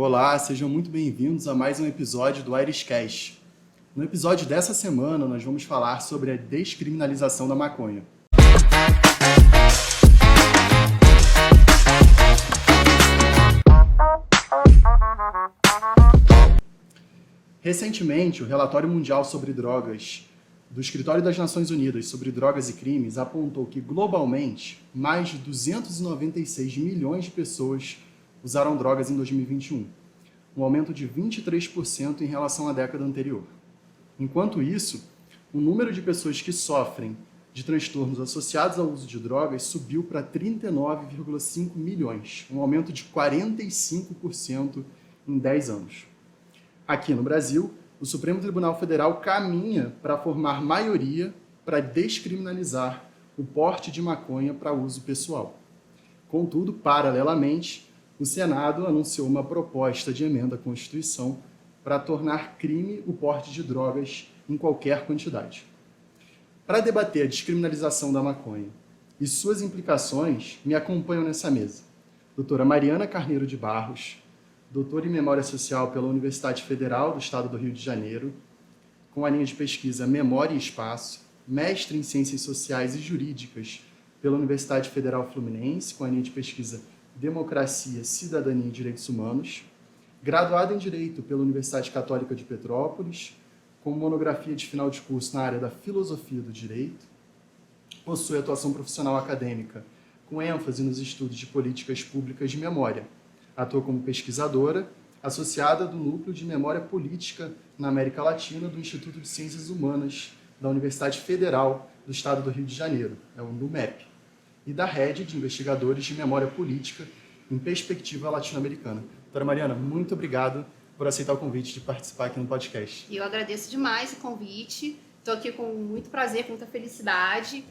Olá, sejam muito bem-vindos a mais um episódio do IrisCast. No episódio dessa semana, nós vamos falar sobre a descriminalização da maconha. Recentemente, o Relatório Mundial sobre Drogas do Escritório das Nações Unidas sobre Drogas e Crimes apontou que, globalmente, mais de 296 milhões de pessoas usaram drogas em 2021, um aumento de 23% em relação à década anterior. Enquanto isso, o número de pessoas que sofrem de transtornos associados ao uso de drogas subiu para 39,5 milhões, um aumento de 45% em 10 anos. Aqui no Brasil, o Supremo Tribunal Federal caminha para formar maioria para descriminalizar o porte de maconha para uso pessoal. Contudo, paralelamente, o Senado anunciou uma proposta de emenda à Constituição para tornar crime o porte de drogas em qualquer quantidade. Para debater a descriminalização da maconha e suas implicações, me acompanham nessa mesa doutora Mariana Carneiro de Barros, doutora em Memória Social pela Universidade Federal do Estado do Rio de Janeiro, com a linha de pesquisa Memória e Espaço, mestre em Ciências Sociais e Jurídicas pela Universidade Federal Fluminense, com a linha de pesquisa Democracia, Cidadania e Direitos Humanos, graduada em Direito pela Universidade Católica de Petrópolis, com monografia de final de curso na área da Filosofia do Direito, possui atuação profissional acadêmica com ênfase nos estudos de políticas públicas de memória. Atua como pesquisadora, associada do Núcleo de Memória Política na América Latina do Instituto de Ciências Humanas da Universidade Federal do Estado do Rio de Janeiro, é o NUMEP, e da Rede de Investigadores de Memória Política em Perspectiva Latino-Americana. Doutora Mariana, muito obrigado por aceitar o convite de participar aqui no podcast. Eu agradeço demais o convite, estou aqui com muito prazer, com muita felicidade,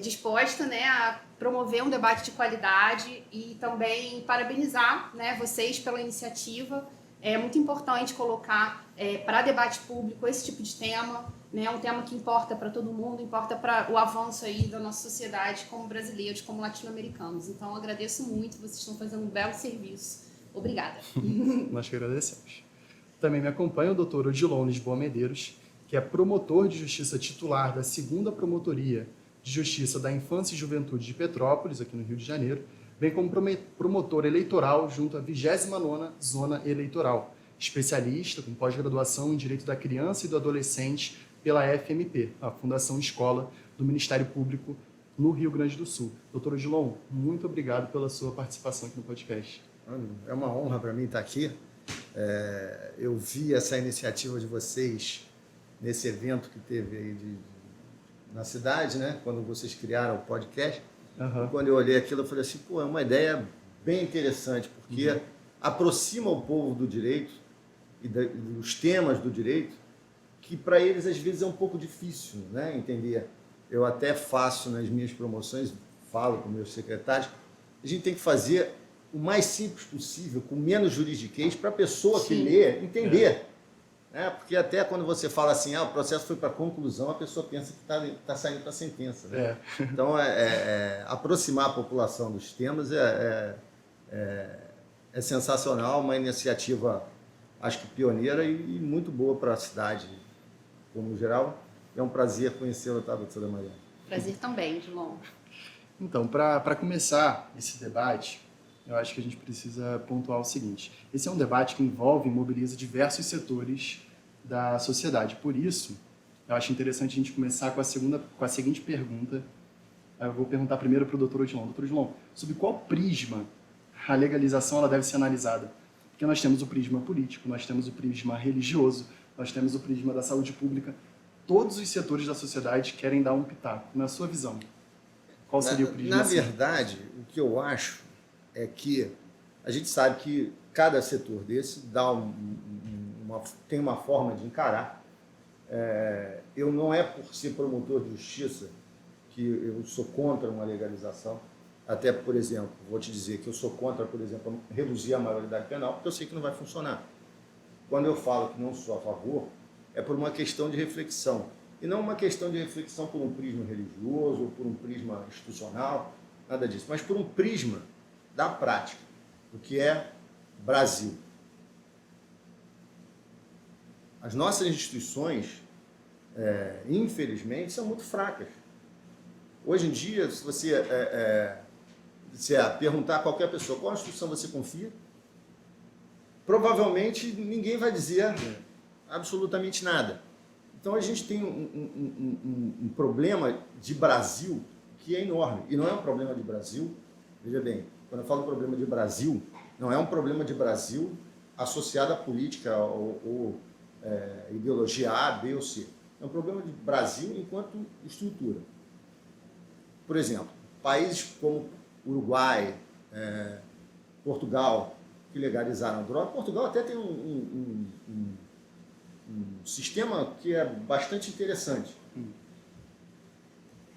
disposta, a promover um debate de qualidade e também parabenizar, vocês pela iniciativa. É muito importante colocar para debate público esse tipo de tema, um tema que importa para todo mundo, importa para o avanço aí da nossa sociedade como brasileiros, como latino-americanos. Então, eu agradeço muito, vocês estão fazendo um belo serviço. Obrigada. Nós que agradecemos. Também me acompanha o doutor Odilon Lisboa Medeiros, que é promotor de justiça titular da 2ª Promotoria de Justiça da Infância e Juventude de Petrópolis, aqui no Rio de Janeiro, bem como promotor eleitoral junto à 29ª Zona Eleitoral, especialista com pós-graduação em Direito da Criança e do Adolescente pela FMP, a Fundação Escola do Ministério Público no Rio Grande do Sul. Doutor Odilon, muito obrigado pela sua participação aqui no podcast. É uma honra para mim estar aqui. Eu vi essa iniciativa de vocês nesse evento que teve aí na cidade, quando vocês criaram o podcast. Uhum. Quando eu olhei aquilo, eu falei assim, é uma ideia bem interessante, porque aproxima o povo do direito e dos temas do direito, que para eles às vezes é um pouco difícil, entender. Eu até faço nas minhas promoções, falo com meus secretários, a gente tem que fazer o mais simples possível, com menos juridiquês, para a pessoa que lê entender. Porque até quando você fala assim, o processo foi para conclusão, a pessoa pensa que está saindo para a sentença. Então, aproximar a população dos temas é sensacional, uma iniciativa, acho que pioneira e muito boa para a cidade, como geral. É um prazer conhecê-la, doutora Mariana? Prazer também, Dilon. Então, para começar esse debate, eu acho que a gente precisa pontuar o seguinte. Esse é um debate que envolve e mobiliza diversos setores da sociedade. Por isso, eu acho interessante a gente começar com a seguinte pergunta. Eu vou perguntar primeiro para o doutor Odilon. Doutor Odilon, sob qual prisma a legalização ela deve ser analisada? Porque nós temos o prisma político, nós temos o prisma religioso, nós temos o prisma da saúde pública. Todos os setores da sociedade querem dar um pitaco. Na sua visão, qual seria o prisma? Na verdade, o que eu acho é que a gente sabe que cada setor desse tem uma forma de encarar. Eu não é por ser promotor de justiça que eu sou contra uma legalização. Até, por exemplo, vou te dizer que eu sou contra, por exemplo, reduzir a maioridade penal, porque eu sei que não vai funcionar. Quando eu falo que não sou a favor, é por uma questão de reflexão. E não uma questão de reflexão por um prisma religioso ou por um prisma institucional, nada disso, mas por um prisma da prática, do que é Brasil. As nossas instituições, infelizmente, são muito fracas. Hoje em dia, se você perguntar a qualquer pessoa qual instituição você confia, provavelmente ninguém vai dizer absolutamente nada. Então a gente tem um problema de Brasil que é enorme. E não é um problema de Brasil, veja bem, quando eu falo problema de Brasil, não é um problema de Brasil associado à política ou ideologia A, B ou C. É um problema de Brasil enquanto estrutura. Por exemplo, países como Uruguai, Portugal, que legalizaram a droga. Portugal até tem um sistema que é bastante interessante.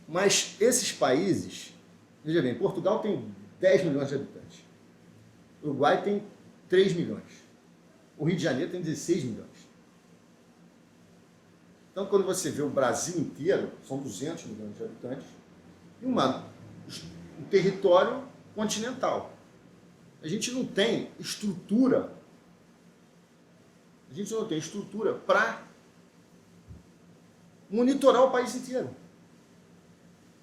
Mas esses países, veja bem, Portugal tem 10 milhões de habitantes. O Uruguai tem 3 milhões. O Rio de Janeiro tem 16 milhões. Então, quando você vê o Brasil inteiro, são 200 milhões de habitantes, e um território continental. A gente não tem estrutura. A gente não tem estrutura para monitorar o país inteiro.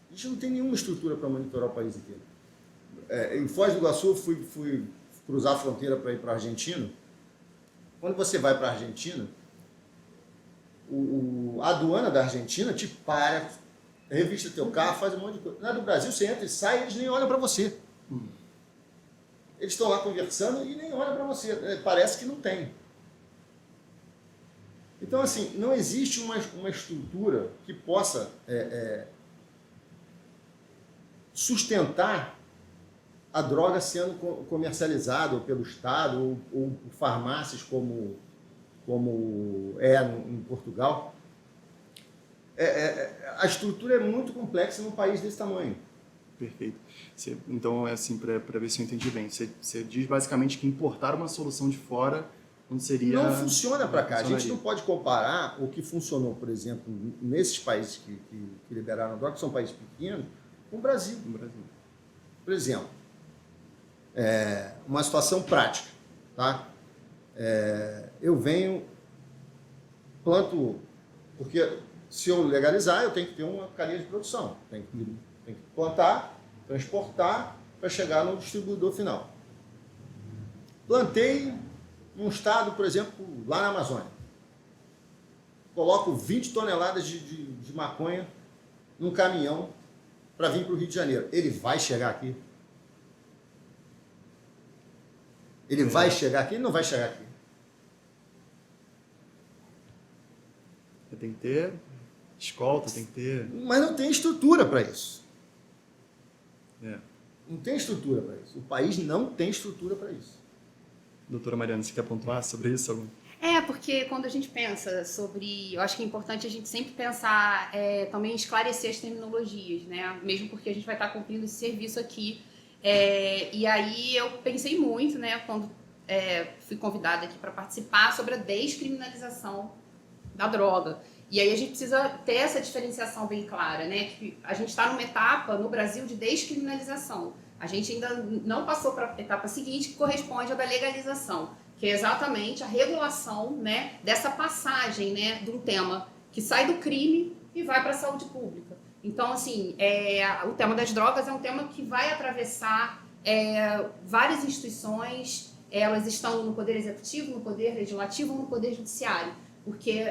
A gente não tem nenhuma estrutura para monitorar o país inteiro. Em Foz do Iguaçu, eu fui cruzar a fronteira para ir para a Argentina. Quando você vai para a Argentina, a aduana da Argentina te para, revista teu carro, faz um monte de coisa. Na do Brasil, você entra e sai, eles nem olham para você. Eles estão lá conversando e nem olham para você. Parece que não tem. Então, assim, não existe uma estrutura que possa sustentar a droga sendo comercializada pelo Estado ou por farmácias como em Portugal. A estrutura é muito complexa num país desse tamanho. Perfeito. Então, assim, para ver se eu entendi bem, você diz basicamente que importar uma solução de fora não seria... Não funciona para cá. A gente não pode comparar o que funcionou, por exemplo, nesses países que liberaram a droga, que são países pequenos, com o Brasil. No Brasil. Por exemplo, uma situação prática, tá? Eu planto, porque se eu legalizar, eu tenho que ter uma cadeia de produção. Tem que plantar, transportar, para chegar no distribuidor final. Plantei num estado, por exemplo, lá na Amazônia. Coloco 20 toneladas de maconha num caminhão para vir para o Rio de Janeiro. Ele vai chegar aqui? Ele vai chegar aqui? Ele não vai chegar aqui. Tem que ter escolta, tem que ter... Mas não tem estrutura para isso. É. Não tem estrutura para isso. O país não tem estrutura para isso. Doutora Mariana, você quer pontuar sobre isso? Porque quando a gente pensa sobre... Eu acho que é importante a gente sempre pensar, também esclarecer as terminologias, né? Mesmo porque a gente vai estar cumprindo esse serviço aqui. E aí eu pensei muito, né, quando fui convidada aqui para participar, sobre a descriminalização da droga. E aí a gente precisa ter essa diferenciação bem clara, né? Que a gente está numa etapa no Brasil de descriminalização. A gente ainda não passou para a etapa seguinte, que corresponde à da legalização, que é exatamente a regulação, né, dessa passagem, né, de um tema que sai do crime e vai para a saúde pública. Então, assim, o tema das drogas é um tema que vai atravessar várias instituições. Elas estão no Poder Executivo, no Poder Legislativo, no Poder Judiciário, porque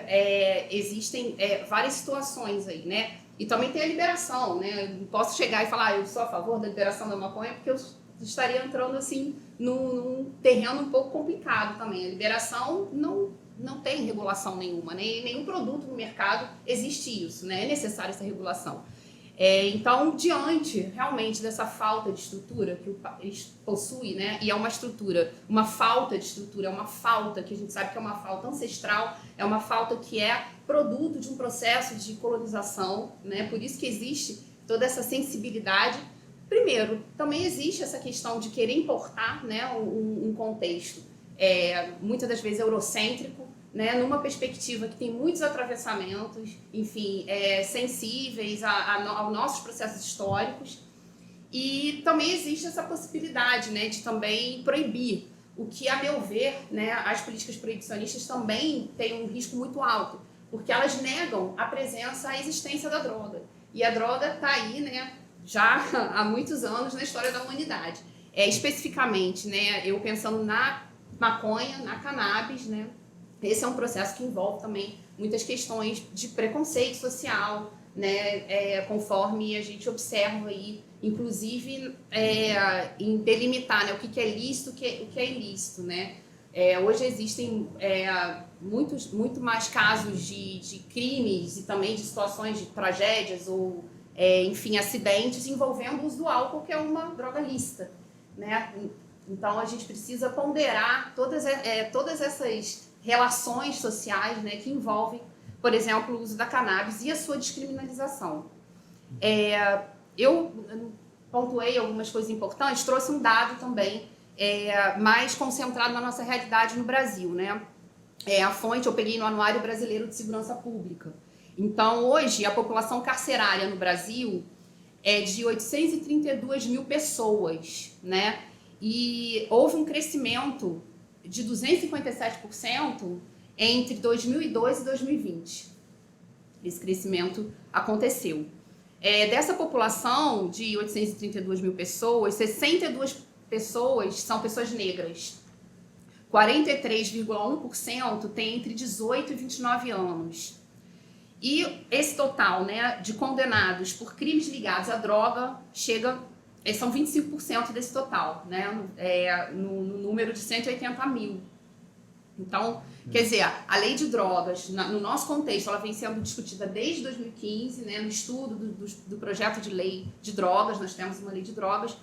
existem várias situações aí, né? E também tem a liberação, né? Eu não posso chegar e falar, eu sou a favor da liberação da maconha, porque eu estaria entrando, assim, num terreno um pouco complicado também. A liberação não tem regulação nenhuma, né? E nenhum produto no mercado existe isso, né? É necessária essa regulação. Então, diante realmente dessa falta de estrutura que o país possui, né? E é uma estrutura, uma falta de estrutura, é uma falta que a gente sabe que é uma falta ancestral, é uma falta que é produto de um processo de colonização, né? Por isso que existe toda essa sensibilidade. Primeiro, também existe essa questão de querer importar, né, um contexto muitas das vezes eurocêntrico, né, numa perspectiva que tem muitos atravessamentos, enfim, sensíveis aos nossos processos históricos. E também existe essa possibilidade, né, de também proibir o que, a meu ver, né, as políticas proibicionistas também têm um risco muito alto, porque elas negam a presença, a existência da droga. E a droga está aí, né, já há muitos anos na história da humanidade. Especificamente, né, eu pensando na maconha, na cannabis, né, esse é um processo que envolve também muitas questões de preconceito social, né, conforme a gente observa aí, inclusive em delimitar, né, o que é lícito, o que é ilícito, né. Hoje existem muito mais casos de crimes e também de situações de tragédias ou, enfim, acidentes envolvendo o uso do álcool, que é uma droga lícita, né. Então, a gente precisa ponderar todas essas relações sociais, né, que envolvem, por exemplo, o uso da cannabis e a sua descriminalização. Eu pontuei algumas coisas importantes, trouxe um dado também mais concentrado na nossa realidade no Brasil, né? A fonte eu peguei no Anuário Brasileiro de Segurança Pública. Então, hoje, a população carcerária no Brasil é de 832 mil pessoas, né? E houve um crescimento de 257% entre 2002 e 2020. Esse crescimento aconteceu. Dessa população de 832 mil pessoas, 62 pessoas são pessoas negras. 43,1% tem entre 18 e 29 anos. E esse total, né, de condenados por crimes ligados à droga são 25% desse total, né, no número de 180 mil. Então, quer dizer, a lei de drogas, no nosso contexto, ela vem sendo discutida desde 2015, né, no estudo do projeto de lei de drogas. Nós temos uma lei de drogas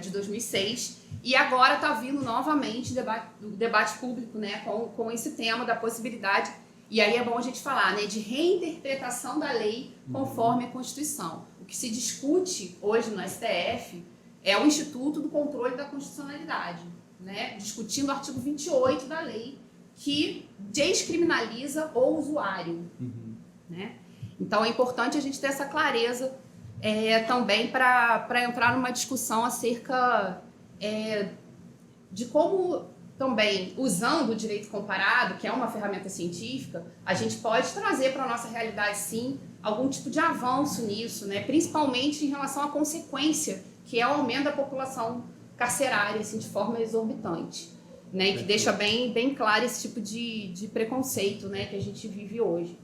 de 2006, e agora está vindo novamente o debate público, né, com esse tema da possibilidade, e aí é bom a gente falar, né, de reinterpretação da lei conforme a Constituição. O que se discute hoje no STF é o Instituto do Controle da Constitucionalidade, né, discutindo o artigo 28 da lei, que descriminaliza o usuário. Né? Então é importante a gente ter essa clareza também para entrar numa discussão acerca de como também, usando o direito comparado, que é uma ferramenta científica, a gente pode trazer para a nossa realidade, sim, algum tipo de avanço nisso, né? Principalmente em relação à consequência, que é o aumento da população carcerária, assim, de forma exorbitante, né? E que deixa bem claro esse tipo de preconceito, né, que a gente vive hoje.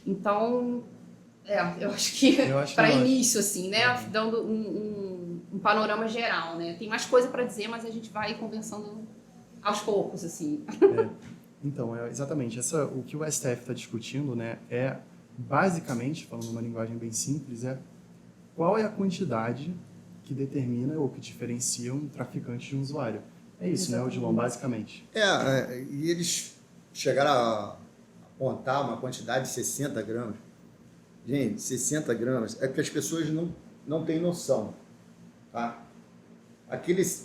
Então, eu acho que para início, assim, né, dando um panorama geral, né? Tem mais coisa para dizer, mas a gente vai conversando aos poucos, assim. Então, exatamente. O que o STF está discutindo, né, basicamente, falando uma linguagem bem simples, qual é a quantidade que determina ou que diferencia um traficante de um usuário. É isso, exatamente, né, Odilon, basicamente. E eles chegaram a apontar uma quantidade de 60 gramas. Gente, 60 gramas é porque as pessoas não têm noção. Tá?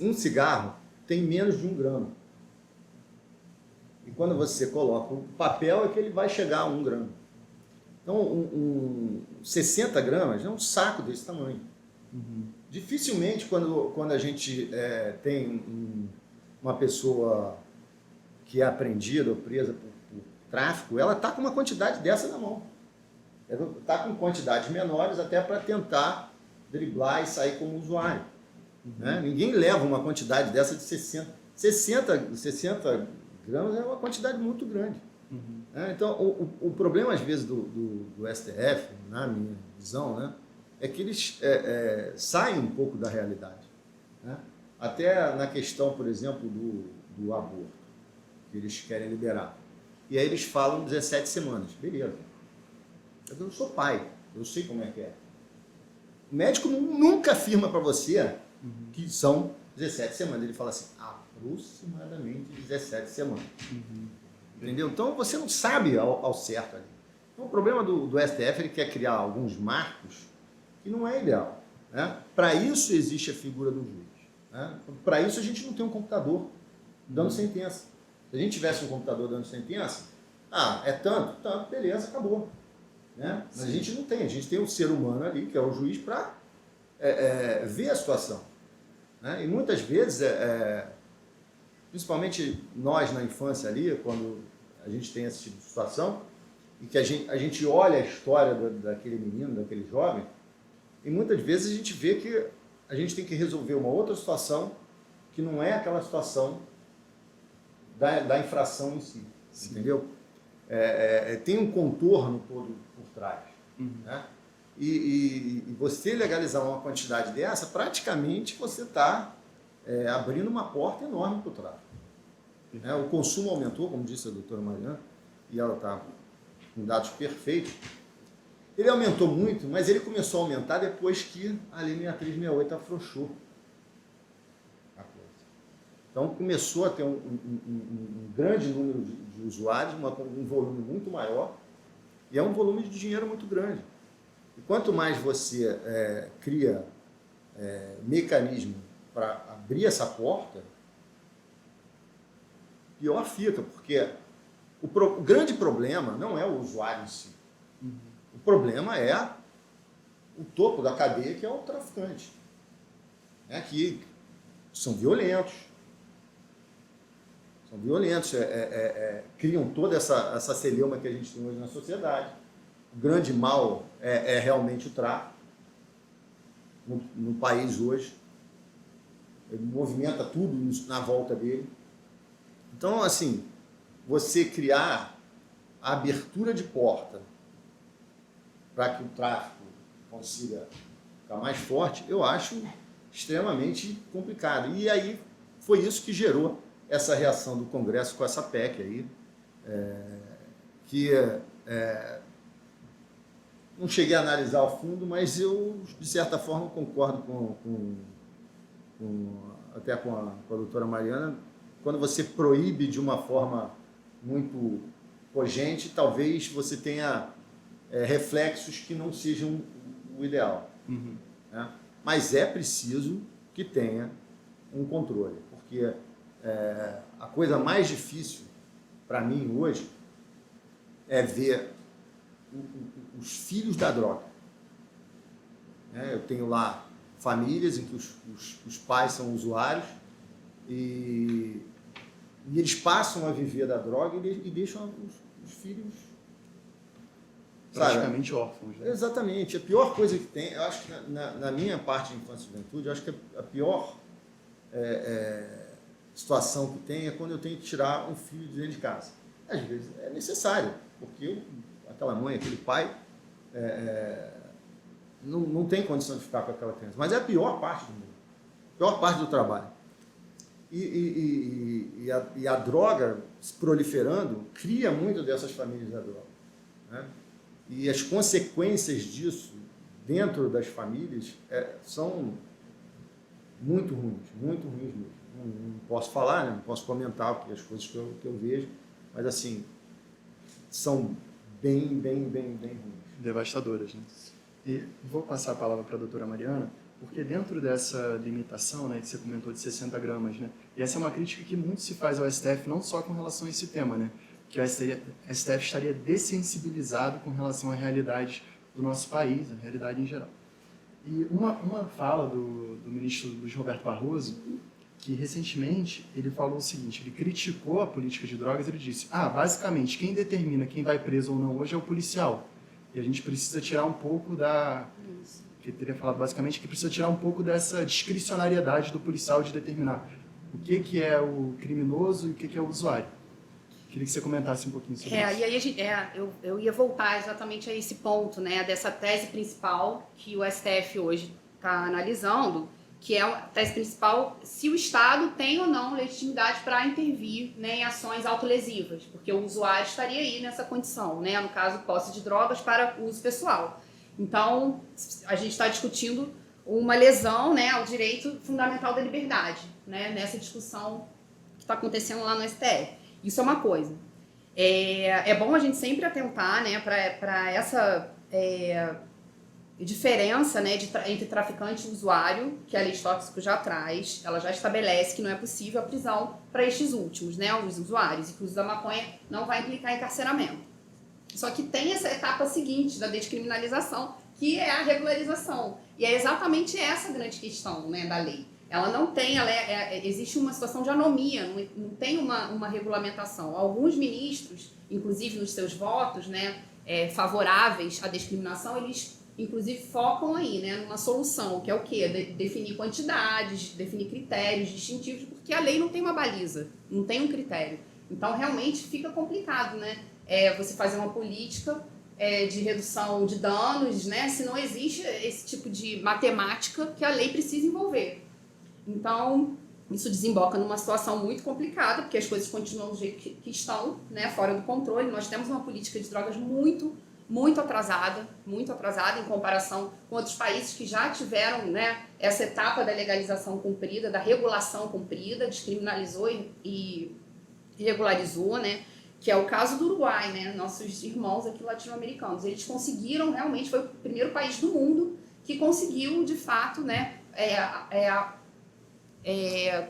Um cigarro tem menos de 1 grama. E quando você coloca o papel, é que ele vai chegar a 1 grama. Então, 60 gramas é um saco desse tamanho. Dificilmente, quando a gente tem uma pessoa que é apreendida ou presa por tráfico, ela está com uma quantidade dessa na mão. Ela está com quantidades menores até para tentar driblar e sair como usuário. Né? Ninguém leva uma quantidade dessa de 60 gramas é uma quantidade muito grande. Então, o problema, às vezes, do STF, na minha visão, né, é que eles saem um pouco da realidade. Né? Até na questão, por exemplo, do aborto, que eles querem liberar. E aí eles falam 17 semanas. Beleza. Eu não sou pai, eu sei como é que é. O médico nunca afirma para você que são 17 semanas. Ele fala assim, aproximadamente 17 semanas. Entendeu? Então você não sabe ao certo ali. Então o problema do STF, ele quer criar alguns marcos que não é ideal. Né? Para isso existe a figura do juiz. Né? Para isso a gente não tem um computador dando sentença. Se a gente tivesse um computador dando sentença, é tanto, beleza, acabou. Né? Mas a gente não tem, a gente tem um ser humano ali, que é o juiz, para ver a situação. Né? E muitas vezes principalmente nós na infância ali, quando a gente tem esse tipo de situação, e que a gente olha a história daquele menino, daquele jovem, e muitas vezes a gente vê que a gente tem que resolver uma outra situação que não é aquela situação da infração em si, entendeu? Tem um contorno todo por trás. Né? E você legalizar uma quantidade dessa, praticamente você está abrindo uma porta enorme para o tráfico. Né? O consumo aumentou, como disse a doutora Mariana, e ela está com dados perfeitos. Ele aumentou muito, mas ele começou a aumentar depois que a Lei 6368 afrouxou a coisa. Então começou a ter um grande número de usuários, um volume muito maior, e é um volume de dinheiro muito grande. E quanto mais você cria mecanismo para abrir essa porta, pior fica, porque o grande problema não é o usuário em si. O problema é o topo da cadeia, que é o traficante, né? Que são violentos. Criam toda essa celeuma que a gente tem hoje na sociedade. O grande mal é realmente o tráfico no país hoje. Ele movimenta tudo na volta dele. Então, assim, você criar a abertura de porta para que o tráfico consiga ficar mais forte, eu acho extremamente complicado. E aí foi isso que gerou essa reação do Congresso com essa PEC aí, não cheguei a analisar ao fundo, mas eu, de certa forma, concordo até com a doutora Mariana. Quando você proíbe de uma forma muito cogente, talvez você tenha reflexos que não sejam o ideal. Né? Mas é preciso que tenha um controle, porque a coisa mais difícil para mim hoje é ver os filhos da droga. Eu tenho lá famílias em que os pais são usuários e eles passam a viver da droga e deixam os filhos praticamente órfãos. Né? Exatamente. A pior coisa que tem, eu acho que na minha parte de infância e juventude, eu acho que a pior situação que tem é quando eu tenho que tirar um filho de dentro de casa. Às vezes é necessário, porque aquela mãe, aquele pai não tem condição de ficar com aquela criança. Mas é a pior parte do mundo, a pior parte do trabalho. E a droga se proliferando cria muito dessas famílias da droga. Né? E as consequências disso dentro das famílias são muito ruins mesmo. Não posso falar, né? Não posso comentar porque as coisas que eu vejo, mas assim, são bem ruins. Devastadoras, né? E vou passar a palavra para a doutora Mariana, porque dentro dessa limitação, né, que você comentou de 60 gramas, né, e essa é uma crítica que muito se faz ao STF, não só com relação a esse tema, né, que o STF estaria dessensibilizado com relação à realidade do nosso país, a realidade em geral. E uma fala do ministro Luiz Roberto Barroso, que recentemente ele falou o seguinte, ele criticou a política de drogas, ele disse, basicamente, quem determina quem vai preso ou não hoje é o policial. E a gente precisa tirar um pouco ele teria falado basicamente que precisa tirar um pouco dessa discricionariedade do policial de determinar o que é o criminoso e o que é o usuário. Queria que você comentasse um pouquinho sobre isso. E aí eu ia voltar exatamente a esse ponto, né, dessa tese principal que o STF hoje está analisando, que é a tese principal, se o Estado tem ou não legitimidade para intervir, né, em ações autolesivas, porque o usuário estaria aí nessa condição, né, no caso, posse de drogas para uso pessoal. Então, a gente está discutindo uma lesão, né, ao direito fundamental da liberdade, né, nessa discussão que está acontecendo lá no STF. Isso é uma coisa. É bom a gente sempre atentar, né, para essa diferença, né, entre traficante e usuário, que a lei de tóxicos já traz. Ela já estabelece que não é possível a prisão para estes últimos, né, os usuários, e que o uso da maconha não vai implicar encarceramento. Só que tem essa etapa seguinte da descriminalização, que é a regularização. E é exatamente essa a grande questão, né, da lei. ela não tem, existe uma situação de anomia, não tem uma regulamentação. Alguns ministros, inclusive nos seus votos, né, favoráveis à discriminação, eles inclusive focam aí, né, numa solução, que é o quê? Definir quantidades, definir critérios distintivos, porque a lei não tem uma baliza, não tem um critério. Então, realmente, fica complicado, né? Você fazer uma política de redução de danos, né, se não existe esse tipo de matemática que a lei precisa envolver. Então, isso desemboca numa situação muito complicada, porque as coisas continuam do jeito que estão, né, fora do controle. Nós temos uma política de drogas muito atrasada em comparação com outros países que já tiveram, né, essa etapa da legalização cumprida, da regulação cumprida, descriminalizou e regularizou, né, que é o caso do Uruguai, né, nossos irmãos aqui latino-americanos. Eles conseguiram, realmente, foi o primeiro país do mundo que conseguiu, de fato, né,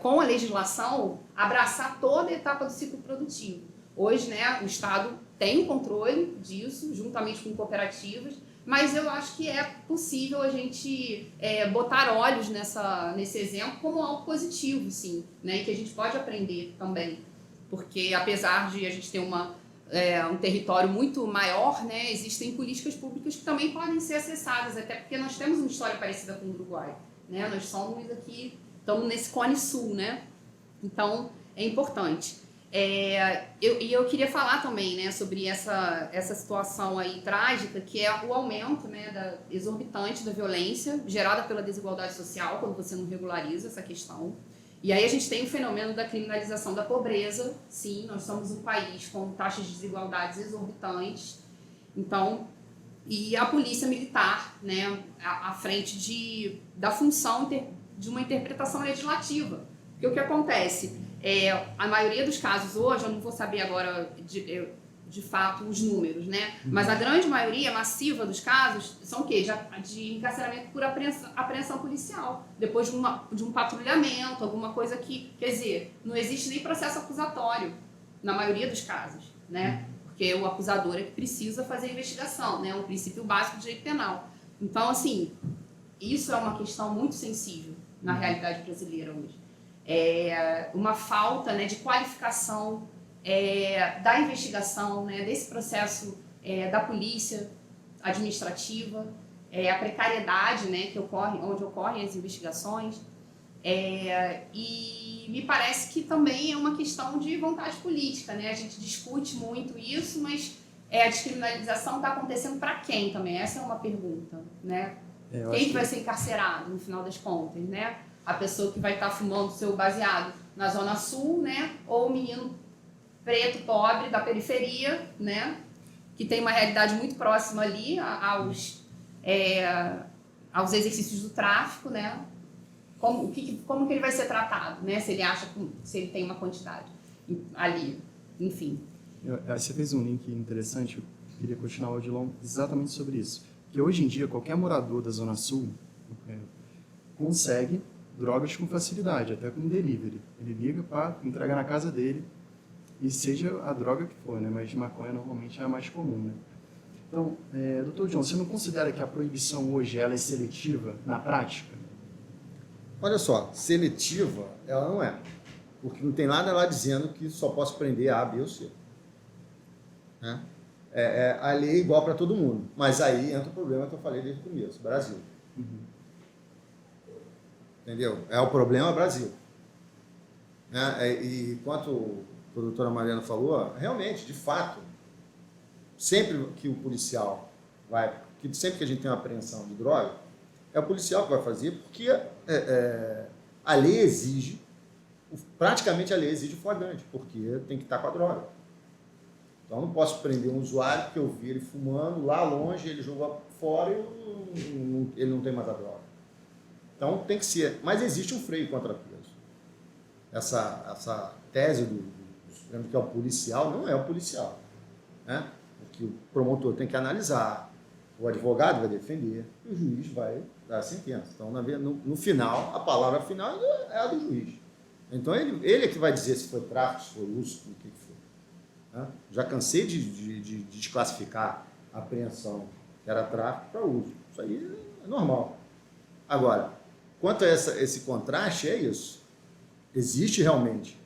com a legislação, abraçar toda a etapa do ciclo produtivo. Hoje, né, o Estado tem o controle disso, juntamente com cooperativas, mas eu acho que é possível a gente botar olhos nesse exemplo como algo positivo, sim, né, e que a gente pode aprender também. Porque, apesar de a gente ter um território muito maior, né, existem políticas públicas que também podem ser acessadas, até porque nós temos uma história parecida com o Uruguai. Né? Nós somos aqui, estamos nesse Cone Sul, né? Então, é importante. Eu queria falar também, né, sobre essa situação aí trágica, que é o aumento, né, exorbitante da violência gerada pela desigualdade social, quando você não regulariza essa questão. E aí a gente tem o fenômeno da criminalização da pobreza. Sim, nós somos um país com taxas de desigualdades exorbitantes. Então, e a polícia militar, né, à frente da função de uma interpretação legislativa. Porque o que acontece? A maioria dos casos hoje, eu não vou saber agora de fato os números, né? Mas a grande maioria massiva dos casos são o quê? De encarceramento por apreensão policial, depois de um patrulhamento, alguma coisa que, quer dizer, não existe nem processo acusatório na maioria dos casos, né? Porque o acusador é que precisa fazer a investigação, né? Um princípio básico do direito penal. Então, assim, isso é uma questão muito sensível na realidade brasileira hoje. Uma falta, né, de qualificação da investigação, né, desse processo da polícia administrativa, a precariedade, né, onde ocorrem as investigações, e me parece que também é uma questão de vontade política, né? A gente discute muito isso, mas a descriminalização está acontecendo para quem também? Essa é uma pergunta, né? Quem que vai ser encarcerado no final das contas, né? A pessoa que vai estar fumando seu baseado na Zona Sul, né? Ou o menino preto, pobre, da periferia, né? Que tem uma realidade muito próxima ali aos exercícios do tráfico, né? Como que ele vai ser tratado, né? Se ele tem uma quantidade ali, enfim. Você fez um link interessante, eu queria continuar, Odilon, exatamente sobre isso. Que hoje em dia, qualquer morador da Zona Sul consegue drogas com facilidade, até com delivery. Ele liga para entregar na casa dele, e seja a droga que for, né? Mas maconha normalmente é a mais comum, né? Então, Dr. John, você não considera que a proibição hoje ela é seletiva na prática? Olha só, seletiva ela não é, porque não tem nada lá dizendo que só posso prender A, B ou C. Né? A lei é igual para todo mundo, mas aí entra o problema que eu falei desde o começo, Brasil. Entendeu? O problema Brasil. Né? E quanto a doutora Mariana falou, realmente, de fato, sempre que o policial sempre que a gente tem uma apreensão de droga, é o policial que vai fazer, porque a lei exige, praticamente a lei exige flagrante, porque tem que estar com a droga. Então, eu não posso prender um usuário porque eu vi ele fumando lá longe, ele jogou fora e ele não tem mais a droga. Então, tem que ser. Mas existe um freio contrapeso. Essa tese do Supremo que é o policial, não é o policial. Né? Porque o promotor tem que analisar, o advogado vai defender e o juiz vai dar a sentença. Então, no final, a palavra final é a do juiz. Então, ele é que vai dizer se foi tráfico, se foi uso, o que foi. Né? Já cansei de desclassificar a apreensão que era tráfico para uso. Isso aí é normal. Agora, quanto a esse contraste, é isso. Existe realmente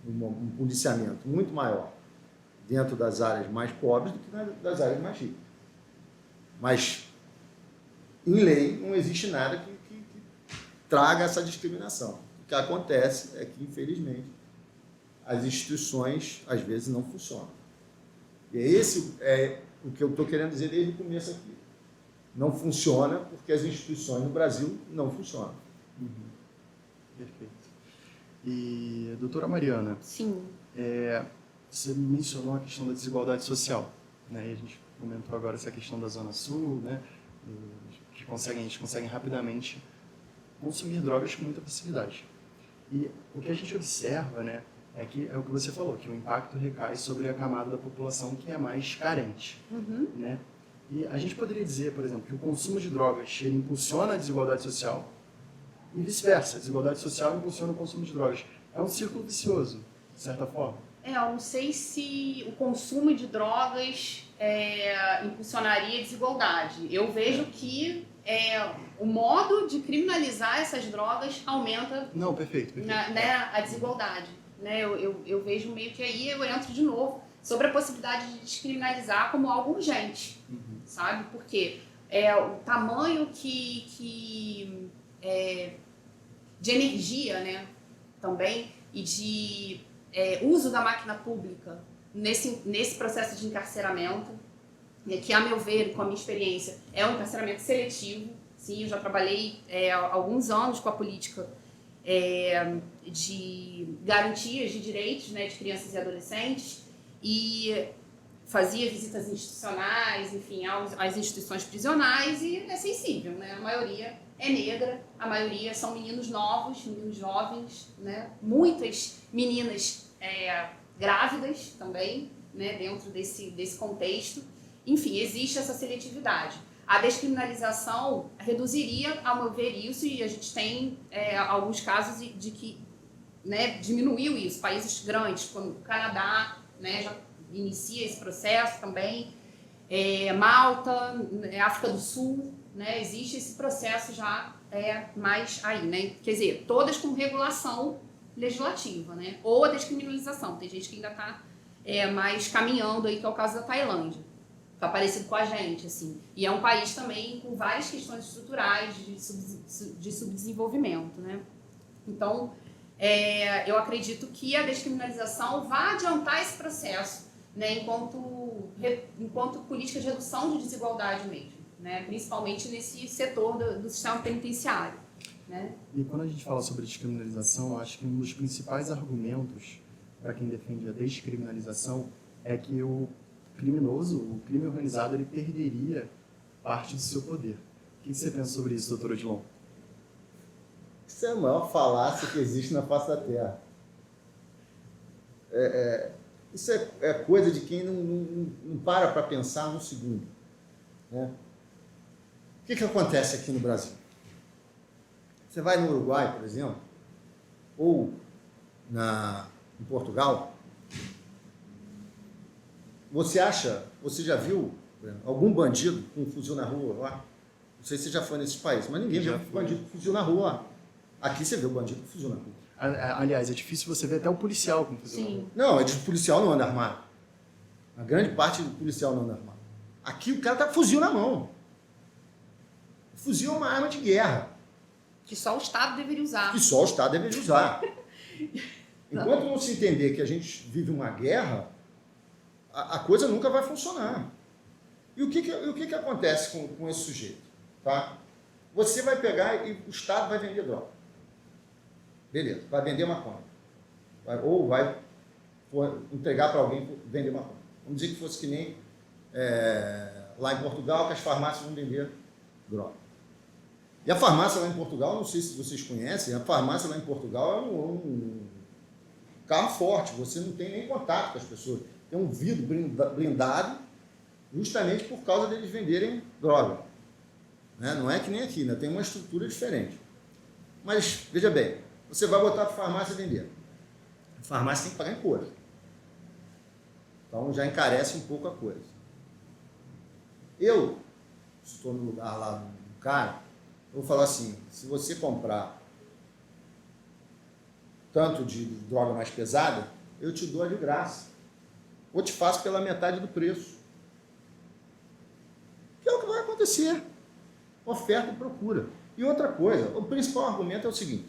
um policiamento muito maior dentro das áreas mais pobres do que das áreas mais ricas. Mas, em lei, não existe nada que traga essa discriminação. O que acontece é que, infelizmente, as instituições, às vezes, não funcionam. E esse é o que eu estou querendo dizer desde o começo aqui. Não funciona porque as instituições no Brasil não funcionam. Perfeito. E, doutora Mariana, Sim. você mencionou a questão da desigualdade social, né? E a gente comentou agora essa questão da Zona Sul, né? Que a gente consegue rapidamente consumir drogas com muita facilidade. E o que a gente observa, né, é que é o que você falou, que o impacto recai sobre a camada da população que é mais carente, né? E a gente poderia dizer, por exemplo, que o consumo de drogas ele impulsiona a desigualdade social e vice-versa. A desigualdade social impulsiona o consumo de drogas. É um círculo vicioso, de certa forma. Eu não sei se o consumo de drogas impulsionaria a desigualdade. Eu vejo que o modo de criminalizar essas drogas aumenta Não, perfeito. a desigualdade. Né? Eu vejo meio que aí eu entro de novo sobre a possibilidade de descriminalizar como algo urgente, sabe? Porque o tamanho de energia, né, também, e de uso da máquina pública nesse processo de encarceramento, né, que, a meu ver, e com a minha experiência, é um encarceramento seletivo. Sim, eu já trabalhei há alguns anos com a política de garantias de direitos, né, de crianças e adolescentes, e fazia visitas institucionais, enfim, às instituições prisionais, e é sensível, né? A maioria é negra, a maioria são meninos novos, meninos jovens, né? Muitas meninas grávidas também, né? Dentro desse contexto. Enfim, existe essa seletividade. A descriminalização reduziria, ao meu ver, isso, e a gente tem alguns casos de que, né, diminuiu isso. Países grandes, como o Canadá, né, já inicia esse processo também, Malta, África do Sul, né, existe esse processo já mais aí, né? Quer dizer, todas com regulação legislativa, né? Ou a descriminalização. Tem gente que ainda está mais caminhando aí, que é o caso da Tailândia. Está parecido com a gente, assim. E é um país também com várias questões estruturais de subdesenvolvimento, né? Então, eu acredito que a descriminalização vai adiantar esse processo, né, enquanto política de redução de desigualdade mesmo, né, principalmente nesse setor do sistema penitenciário, né? E quando a gente fala sobre descriminalização, eu acho que um dos principais argumentos para quem defende a descriminalização é que o criminoso, o crime organizado, ele perderia parte do seu poder. O que você pensa sobre isso, doutor Odilon? Isso é a maior falácia que existe na face da Terra. Isso é coisa de quem não para pensar um segundo, né? O que acontece aqui no Brasil? Você vai no Uruguai, por exemplo, ou em Portugal, você já viu algum bandido com um fuzil na rua lá? Não sei se você já foi nesses países, mas ninguém vê bandido com fuzil na rua lá. Aqui você vê o bandido com fuzil na rua. Aliás, é difícil você ver até o policial com fuzil. Sim. Não, o policial não anda armado. A grande parte do policial não anda armado. Aqui o cara tá com fuzil na mão. O fuzil é uma arma de guerra. Que só o Estado deveria usar. Que só o Estado deveria usar. Enquanto não se entender que a gente vive uma guerra, a coisa nunca vai funcionar. E o que acontece com esse sujeito? Tá? Você vai pegar e o Estado vai vender droga. Beleza, vai vender maconha. Ou vai entregar para alguém vender maconha. Vamos dizer que fosse que nem lá em Portugal, que as farmácias vão vender droga. E a farmácia lá em Portugal, não sei se vocês conhecem, a farmácia lá em Portugal é um carro forte, você não tem nem contato com as pessoas. Tem um vidro blindado justamente por causa deles venderem droga. Né? Não é que nem aqui, né? Tem uma estrutura diferente. Mas, veja bem, você vai botar a farmácia a vender. A farmácia tem que pagar imposto. Então já encarece um pouco a coisa. Eu estou no lugar lá do cara, eu vou falar assim, se você comprar tanto de droga mais pesada, eu te dou a de graça. Ou te faço pela metade do preço. Que é o que vai acontecer. Oferta e procura. E outra coisa, o principal argumento é o seguinte,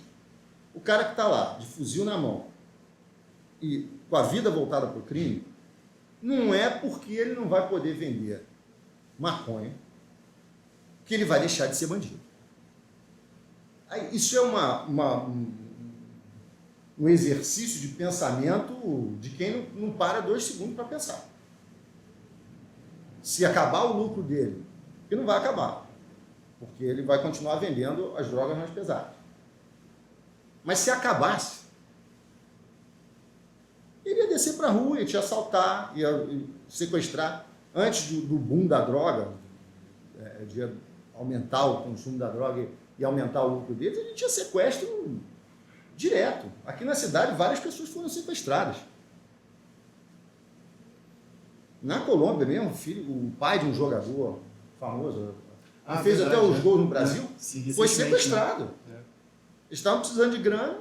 o cara que está lá, de fuzil na mão, e com a vida voltada para o crime, não é porque ele não vai poder vender maconha que ele vai deixar de ser bandido. Isso é um exercício de pensamento de quem não para 2 segundos para pensar. Se acabar o lucro dele, que não vai acabar, porque ele vai continuar vendendo as drogas mais pesadas. Mas se acabasse, ele ia descer para a rua, ia te assaltar, ia sequestrar. Antes do boom da droga, de aumentar o consumo da droga e aumentar o lucro deles, ele tinha sequestro direto. Aqui na cidade, várias pessoas foram sequestradas. Na Colômbia mesmo, o pai de um jogador famoso, que fez verdade, até os gols no Brasil, Sim, foi recentemente, sequestrado. né? Eles estavam precisando de grana,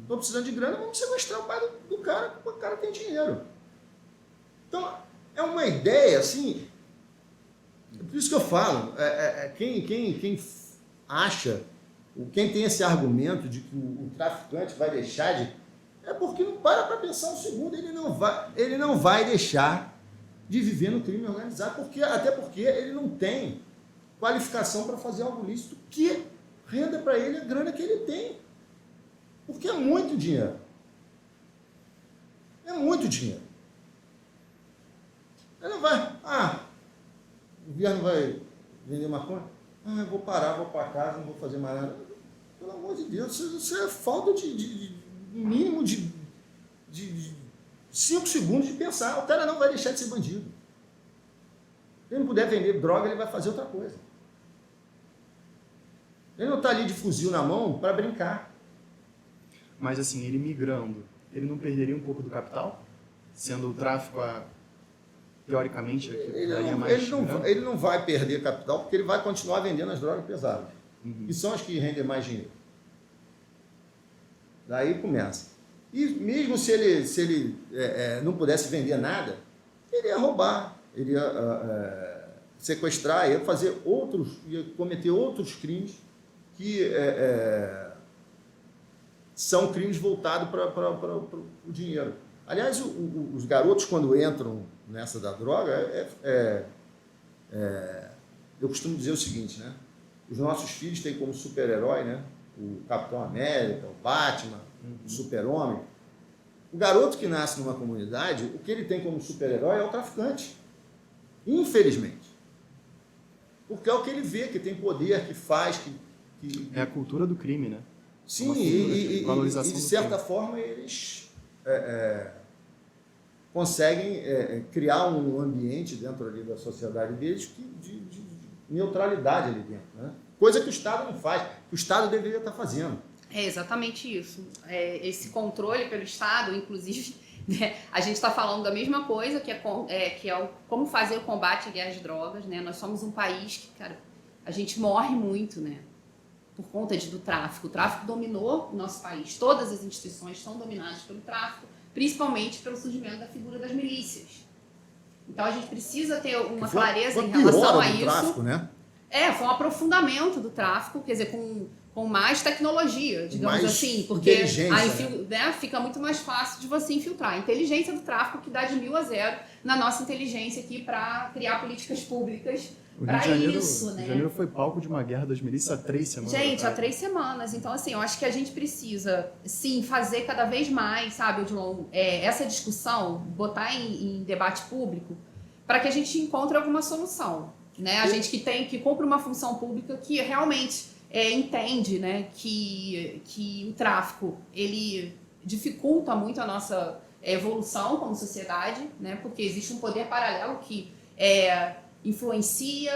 vamos sequestrar o pai do cara, porque o cara tem dinheiro. Então, é uma ideia, assim, por isso que eu falo, quem acha, quem tem esse argumento de que o traficante vai deixar de... É porque não para pensar um segundo, ele não vai deixar de viver no crime organizado, até porque ele não tem qualificação para fazer algo lícito que renda para ele a grana que ele tem. Porque é muito dinheiro. É muito dinheiro. Ele não vai... o governo vai vender maconha? Eu vou parar, vou para casa, não vou fazer mais nada. Pelo amor de Deus, isso é falta de mínimo de 5 segundos de pensar. O cara não vai deixar de ser bandido. Se ele não puder vender droga, ele vai fazer outra coisa. Ele não está ali de fuzil na mão para brincar. Mas assim, ele migrando, ele não perderia um pouco do capital? Sendo o tráfico, teoricamente, daria mais grana? Ele não vai perder capital porque ele vai continuar vendendo as drogas pesadas. Que são as que rendem mais dinheiro. Daí começa. E mesmo se ele não pudesse vender nada, ele ia roubar, ele ia sequestrar, ia cometer outros crimes que são crimes voltados para o dinheiro. Aliás, os garotos, quando entram nessa da droga, eu costumo dizer o seguinte, né? Os nossos filhos têm como super-herói, né? O Capitão América, o Batman, o Super-Homem. O garoto que nasce numa comunidade, o que ele tem como super-herói é o traficante. Infelizmente. Porque é o que ele vê, que tem poder, que faz, É a cultura do crime, né? Sim, e de certa forma eles conseguem criar um ambiente dentro ali da sociedade deles de neutralidade ali dentro, né? Coisa que o Estado não faz, que o Estado deveria estar fazendo. É exatamente isso. Esse controle pelo Estado, inclusive, né, a gente está falando da mesma coisa, que é como fazer o combate à guerra de drogas, né? Nós somos um país que, cara, a gente morre muito, né? Por conta do tráfico. O tráfico dominou o nosso país. Todas as instituições são dominadas pelo tráfico, principalmente pelo surgimento da figura das milícias. Então a gente precisa ter uma clareza em relação a isso. Tráfico, né? Foi um aprofundamento do tráfico, quer dizer, com mais tecnologia, digamos mais assim, porque né? Fica muito mais fácil de você infiltrar. A inteligência do tráfico que dá de 1000 a 0 na nossa inteligência aqui para criar políticas públicas para isso, né? O Rio de Janeiro foi palco de uma guerra das milícias há 3 semanas. Gente, há 3 semanas. Então, assim, eu acho que a gente precisa, sim, fazer cada vez mais, sabe, Odilon, essa discussão, botar em debate público, para que a gente encontre alguma solução, né? A gente que cumpre uma função pública que realmente entende, né, que o tráfico, ele dificulta muito a nossa evolução como sociedade, né? Porque existe um poder paralelo que influencia,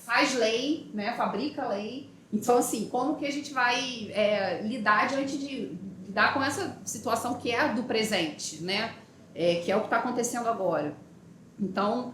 faz lei, né? Fabrica lei. Então, assim, como que a gente vai lidar lidar com essa situação que é do presente, né? Que é o que está acontecendo agora. Então,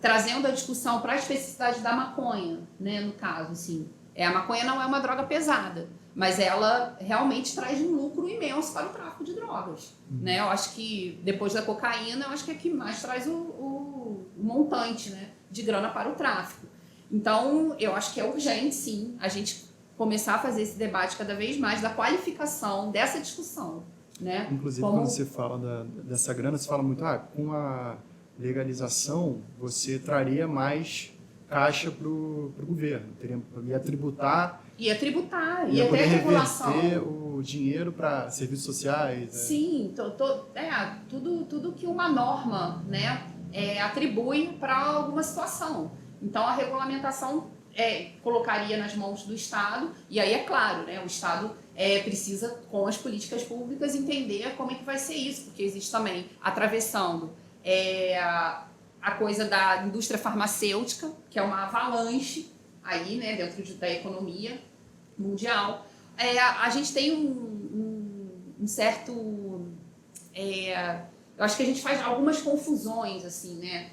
trazendo a discussão para a especificidade da maconha, né, no caso, assim. A maconha não é uma droga pesada, mas ela realmente traz um lucro imenso para o tráfico de drogas, né? Eu acho que, depois da cocaína, eu acho que é que mais traz o montante, né, de grana para o tráfico. Então, eu acho que é urgente, sim, a gente começar a fazer esse debate cada vez mais da qualificação dessa discussão, né? Inclusive, quando você fala dessa grana, você fala muito, com a legalização, você traria mais caixa para o governo, ia tributar, ia ter poder regulação. reverter o dinheiro para serviços sociais. Sim, tudo que uma norma, né, atribui para alguma situação. Então, a regulamentação colocaria nas mãos do Estado, e aí é claro, né, o Estado precisa, com as políticas públicas, entender como é que vai ser isso, porque existe também, atravessando a coisa da indústria farmacêutica, que é uma avalanche aí, né, dentro da economia mundial. A gente tem um certo... eu acho que a gente faz algumas confusões, assim, né?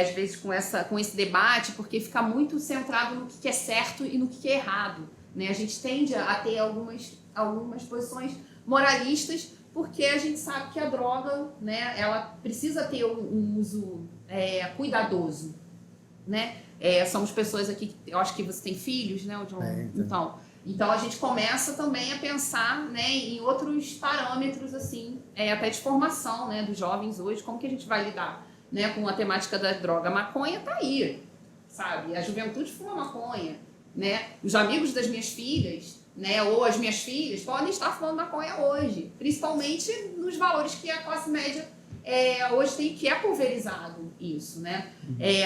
Às vezes com esse debate, porque fica muito centrado no que é certo e no que é errado, né? A gente tende a ter algumas posições moralistas, porque a gente sabe que a droga, né, ela precisa ter um uso cuidadoso, né? Somos pessoas aqui, eu acho que você tem filhos, né, John? Então a gente começa também a pensar, né, em outros parâmetros, assim, até de formação, né, dos jovens hoje, como que a gente vai lidar, né, com a temática da droga. A maconha tá aí, sabe? A juventude fuma maconha, né? Os amigos das minhas filhas, né, ou as minhas filhas podem estar fumando maconha hoje, principalmente nos valores que a classe média hoje tem, que é pulverizado isso, né?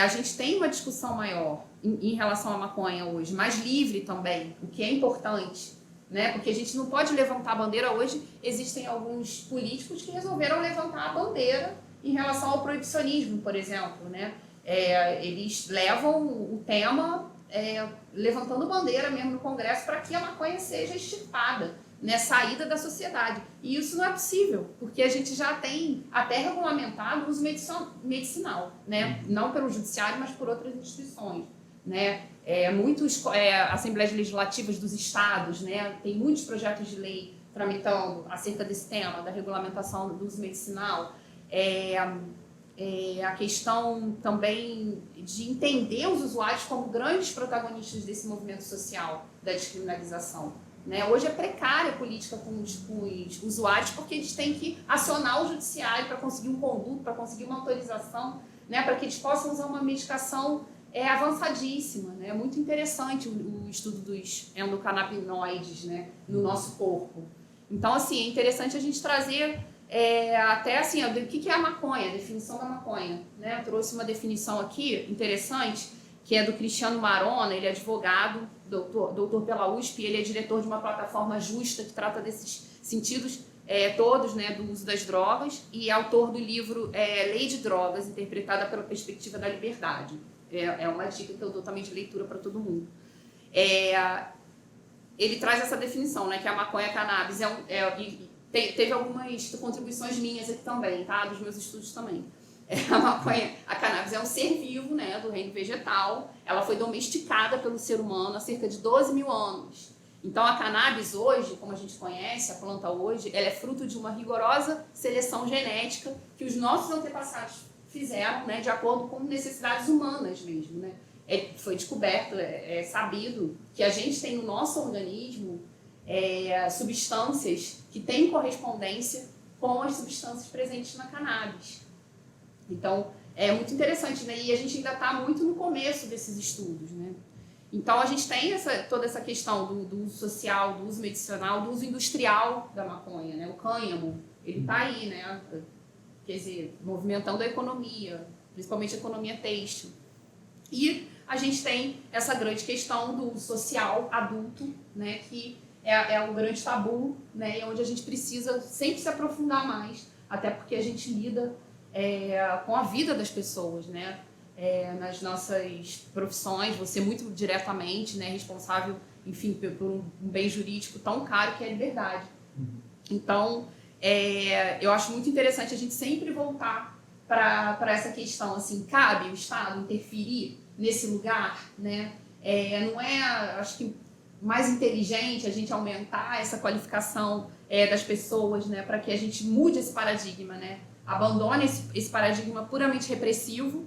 A gente tem uma discussão maior em relação à maconha hoje, mais livre também, o que é importante, né? Porque a gente não pode levantar a bandeira hoje. Existem alguns políticos que resolveram levantar a bandeira em relação ao proibicionismo, por exemplo, né? Eles levam o tema levantando bandeira mesmo no Congresso para que a maconha seja extirpada, né, saída da sociedade. E isso não é possível, porque a gente já tem até regulamentado o uso medicinal, né? Não pelo judiciário, mas por outras instituições, né? Muitas assembleias legislativas dos estados, né, tem muitos projetos de lei tramitando acerca desse tema, da regulamentação do uso medicinal. A questão também de entender os usuários como grandes protagonistas desse movimento social da descriminalização, né? Hoje é precária a política com os usuários, porque eles têm que acionar o judiciário para conseguir um conduto, para conseguir uma autorização, né, para que eles possam usar uma medicação avançadíssima, né? É muito interessante o estudo dos endocannabinoides, né, no nosso corpo. Então, assim, é interessante a gente trazer até assim, o que é a maconha, a definição da maconha, né? Eu trouxe uma definição aqui interessante, que é do Cristiano Marona. Ele é advogado, doutor pela USP, ele é diretor de uma plataforma justa que trata desses sentidos todos, né, do uso das drogas, e é autor do livro Lei de Drogas, interpretada pela perspectiva da liberdade. É uma dica que eu dou também de leitura para todo mundo. Ele traz essa definição, né, que a maconha, a cannabis teve algumas contribuições minhas aqui também, tá? Dos meus estudos também. A maconha, a cannabis é um ser vivo, né, do reino vegetal. Ela foi domesticada pelo ser humano há cerca de 12 mil anos. Então, a cannabis hoje, como a gente conhece, a planta hoje, ela é fruto de uma rigorosa seleção genética que os nossos antepassados fizeram, né, de acordo com necessidades humanas mesmo, né? Foi descoberto, sabido que a gente tem no nosso organismo substâncias que têm correspondência com as substâncias presentes na cannabis. Então, é muito interessante, né? E a gente ainda está muito no começo desses estudos, né? Então, a gente tem toda essa questão do uso social, do uso medicinal, do uso industrial da maconha, né? O cânhamo, ele está aí, né? Quer dizer, movimentando a economia, principalmente a economia têxtil. E a gente tem essa grande questão do uso social adulto, né? Que é um grande tabu, né? E onde a gente precisa sempre se aprofundar mais, até porque a gente lida com a vida das pessoas, né? Nas nossas profissões, você muito diretamente, né, responsável, enfim, por um bem jurídico tão caro que é a liberdade. Então, eu acho muito interessante a gente sempre voltar para essa questão, assim, cabe o Estado interferir nesse lugar, né? Não é, acho que, mais inteligente a gente aumentar essa qualificação das pessoas, né? Para que a gente mude esse paradigma, né? Abandone esse paradigma puramente repressivo,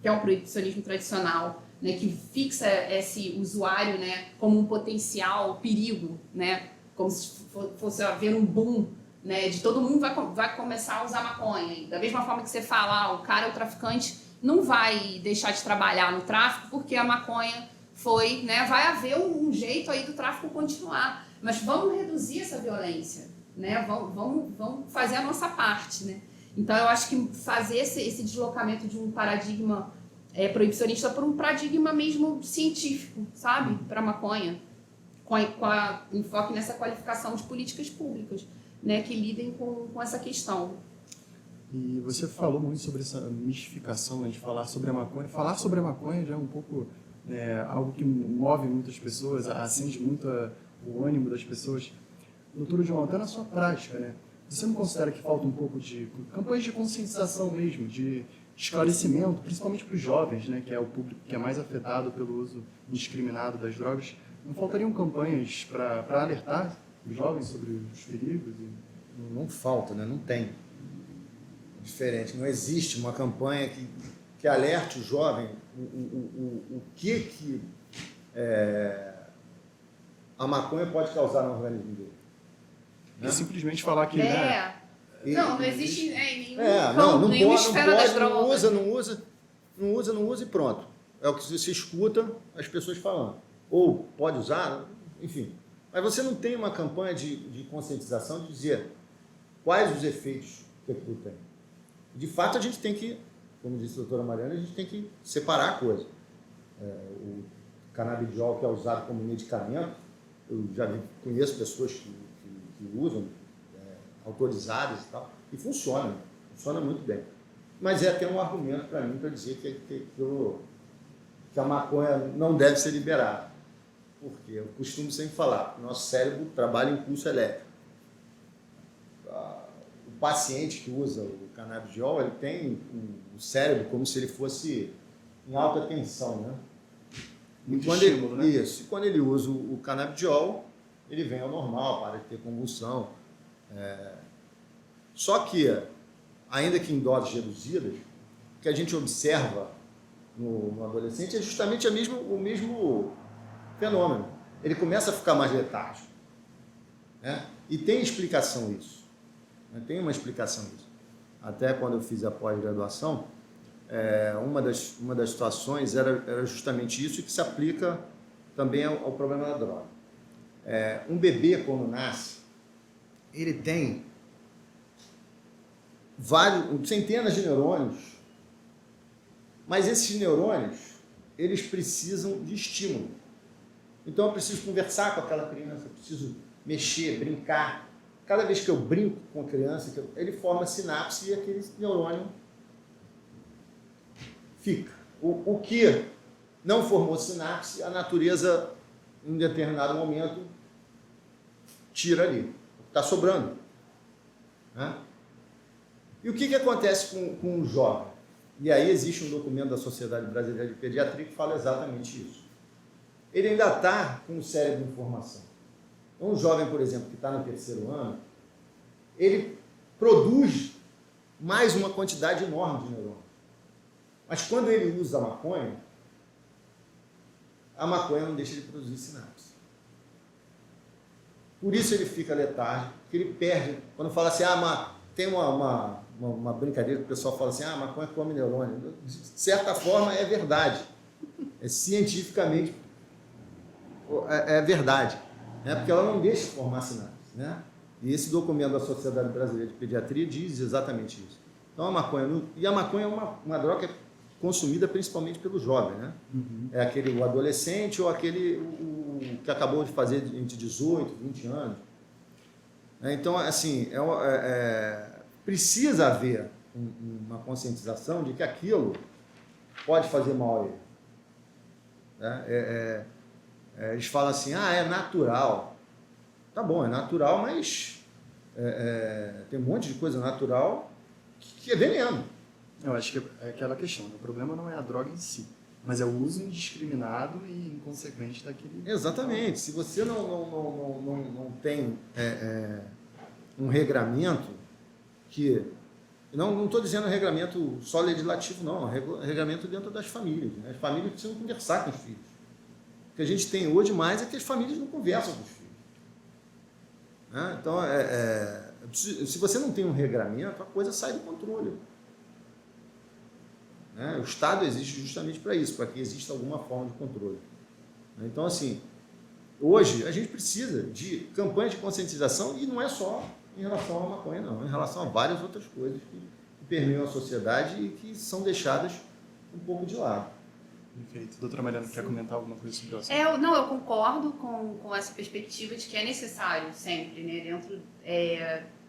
que é um proibicionismo tradicional, né? Que fixa esse usuário, né? Como um potencial perigo, né? Como se fosse haver um boom, né, de todo mundo vai começar a usar maconha. Da mesma forma que você fala, o cara, o traficante, não vai deixar de trabalhar no tráfico porque a maconha foi, né, vai haver um jeito aí do tráfico continuar. Mas vamos reduzir essa violência, né, vamos fazer a nossa parte, né. Então eu acho que fazer esse deslocamento de um paradigma proibicionista para um paradigma mesmo científico, sabe, para a maconha, com enfoque nessa qualificação de políticas públicas, né, que lidem com essa questão. E você falou muito sobre essa mistificação, né, de falar sobre a maconha. Falar sobre a maconha já é um pouco algo que move muitas pessoas, acende muito o ânimo das pessoas. Doutor João, até na sua prática, né, você não considera que falta um pouco de campanhas de conscientização mesmo, de esclarecimento, principalmente para os jovens, né, que é o público que é mais afetado pelo uso indiscriminado das drogas? Não faltariam campanhas para alertar os jovens sobre os perigos? Não falta, né? Não tem. Diferente. Não existe uma campanha que alerte o jovem o que a maconha pode causar no organismo dele. Né? E simplesmente falar que... Não existe nenhum não nenhuma esfera das drogas. Não usa e pronto. É o que você escuta as pessoas falando. Ou pode usar, enfim. Mas você não tem uma campanha de conscientização de dizer quais os efeitos que aquilo tem. De fato, a gente tem que, como disse a doutora Mariana, a gente tem que separar a coisa. O canabidiol, que é usado como medicamento, eu já conheço pessoas que usam, autorizadas e tal, e funciona muito bem. Mas é até um argumento para mim para dizer que a maconha não deve ser liberada. Porque eu costumo sempre falar, o nosso cérebro trabalha em pulso elétrico. O paciente que usa o canabidiol, ele tem o cérebro como se ele fosse em alta tensão, né? Muito estímulo, né? Isso. E quando ele usa o canabidiol, ele vem ao normal, para de ter convulsão. Só que, ainda que em doses reduzidas, o que a gente observa no adolescente é justamente o mesmo fenômeno. Ele começa a ficar mais letárgico. Né? E tem explicação isso. Né? Tem uma explicação isso. Até quando eu fiz a pós-graduação, uma das situações era justamente isso, e que se aplica também ao problema da droga. Um bebê, quando nasce, ele tem centenas de neurônios, mas esses neurônios, eles precisam de estímulo. Então eu preciso conversar com aquela criança, eu preciso mexer, brincar. Cada vez que eu brinco com a criança, ele forma sinapse e aquele neurônio fica. O que não formou sinapse, a natureza, em determinado momento, tira ali. Está sobrando. Né? E o que acontece com o jovem? E aí existe um documento da Sociedade Brasileira de Pediatria que fala exatamente isso. Ele ainda está com o cérebro em formação. Um jovem, por exemplo, que está no terceiro ano, ele produz mais uma quantidade enorme de neurônios. Mas quando ele usa a maconha não deixa ele produzir sinapse. Por isso ele fica letárgico, porque ele perde. Quando fala assim, tem uma brincadeira que o pessoal fala assim, a maconha come neurônio. De certa forma é verdade. Cientificamente é verdade. Né? Porque ela não deixa formar sinapse. Né? E esse documento da Sociedade Brasileira de Pediatria diz exatamente isso. Então a maconha é uma droga que é consumida principalmente pelo jovem. Né? Uhum. É o adolescente ou aquele que acabou de fazer entre 18 e 20 anos. Então, assim, precisa haver uma conscientização de que aquilo pode fazer mal a ele. Né? Eles falam assim, é natural. Tá bom, é natural, mas tem um monte de coisa natural que é veneno. Eu acho que é aquela questão, né? O problema não é a droga em si, mas é o uso indiscriminado e inconsequente daquele... Exatamente. Se você não tem um regramento que... Não estou dizendo regramento só legislativo, não. Regramento dentro das famílias. Né? As famílias precisam conversar com os filhos. O que a gente tem hoje mais é que as famílias não conversam com os filhos. Né? Então, se você não tem um regramento, a coisa sai do controle. Né? O Estado existe justamente para isso, para que exista alguma forma de controle. Então, assim, hoje a gente precisa de campanhas de conscientização e não é só em relação à maconha, não, em relação a várias outras coisas que permeiam a sociedade e que são deixadas um pouco de lado. Perfeito. Doutora Mariana, quer comentar alguma coisa sobre o assunto? Eu concordo com essa perspectiva de que é necessário sempre, né, dentro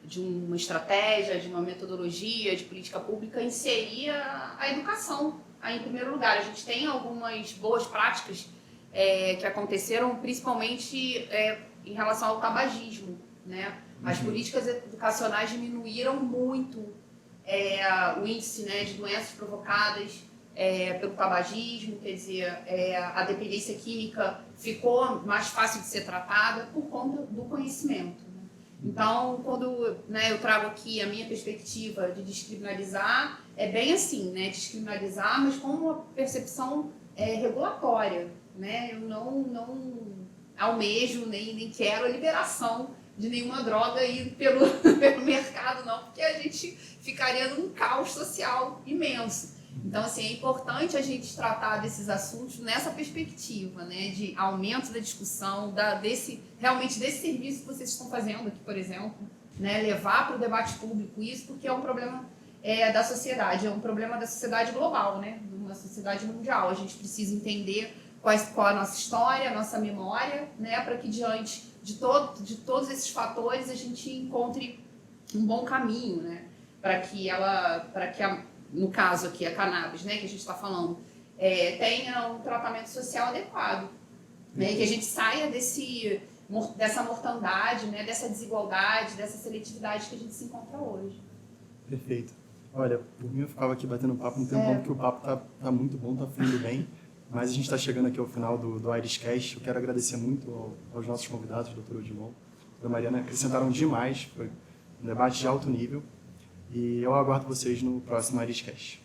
de uma estratégia, de uma metodologia, de política pública, inserir a educação aí em primeiro lugar. A gente tem algumas boas práticas que aconteceram, principalmente em relação ao tabagismo, né? As políticas educacionais diminuíram muito o índice, né, de doenças provocadas pelo tabagismo, quer dizer, a dependência química ficou mais fácil de ser tratada por conta do conhecimento. Né? Então, quando eu trago aqui a minha perspectiva de descriminalizar, é bem assim, né, descriminalizar, mas com uma percepção regulatória. Né? Eu não almejo, nem quero a liberação de nenhuma droga aí pelo mercado, não, porque a gente ficaria num caos social imenso. Então, assim, é importante a gente tratar desses assuntos nessa perspectiva, né, de aumento da discussão, realmente desse serviço que vocês estão fazendo aqui, por exemplo, né, levar para o debate público isso, porque é um problema da sociedade, é um problema da sociedade global, né, de uma sociedade mundial. A gente precisa entender qual a nossa história, a nossa memória, né, para que diante de todos esses fatores a gente encontre um bom caminho, né, para que no caso aqui a cannabis, né, que a gente está falando, tenha um tratamento social adequado, né, e que a gente saia dessa mortandade, né, dessa desigualdade, dessa seletividade que a gente se encontra hoje. Perfeito. Olha, por mim eu ficava aqui batendo papo um tempão, porque o papo tá muito bom, tá fluindo bem. Mas a gente está chegando aqui ao final do IrisCast. Eu quero agradecer muito aos nossos convidados, doutor Odilon, doutora Mariana, acrescentaram demais, foi um debate de alto nível. E eu aguardo vocês no próximo IrisCast.